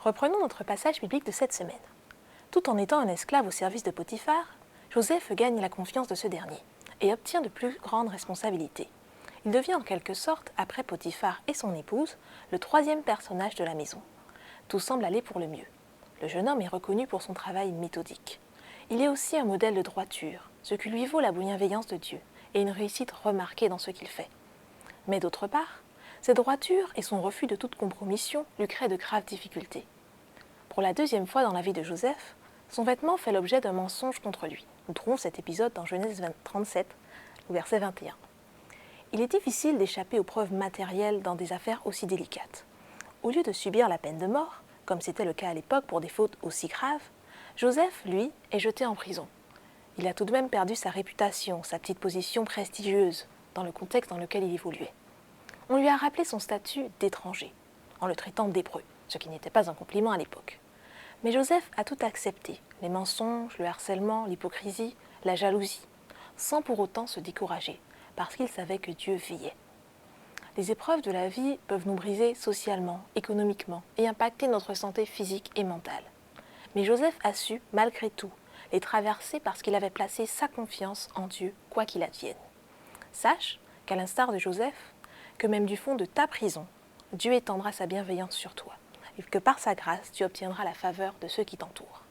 Reprenons notre passage biblique de cette semaine. Tout en étant un esclave au service de Potiphar, Joseph gagne la confiance de ce dernier et obtient de plus grandes responsabilités. Il devient en quelque sorte, après Potiphar et son épouse, le troisième personnage de la maison. Tout semble aller pour le mieux. Le jeune homme est reconnu pour son travail méthodique. Il est aussi un modèle de droiture, ce qui lui vaut la bienveillance de Dieu et une réussite remarquée dans ce qu'il fait. Mais d'autre part, cette droiture et son refus de toute compromission lui créent de graves difficultés. Pour la deuxième fois dans la vie de Joseph, son vêtement fait l'objet d'un mensonge contre lui. Nous trouvons cet épisode dans Genèse 37, verset 21. Il est difficile d'échapper aux preuves matérielles dans des affaires aussi délicates. Au lieu de subir la peine de mort, comme c'était le cas à l'époque pour des fautes aussi graves, Joseph, lui, est jeté en prison. Il a tout de même perdu sa réputation, sa petite position prestigieuse, dans le contexte dans lequel il évoluait. On lui a rappelé son statut d'étranger, en le traitant d'hébreu, ce qui n'était pas un compliment à l'époque. Mais Joseph a tout accepté, les mensonges, le harcèlement, l'hypocrisie, la jalousie, sans pour autant se décourager, parce qu'il savait que Dieu veillait. Les épreuves de la vie peuvent nous briser socialement, économiquement et impacter notre santé physique et mentale. Mais Joseph a su, malgré tout, les traverser parce qu'il avait placé sa confiance en Dieu, quoi qu'il advienne. Sache qu'à l'instar de Joseph, que même du fond de ta prison, Dieu étendra sa bienveillance sur toi, et que par sa grâce, tu obtiendras la faveur de ceux qui t'entourent.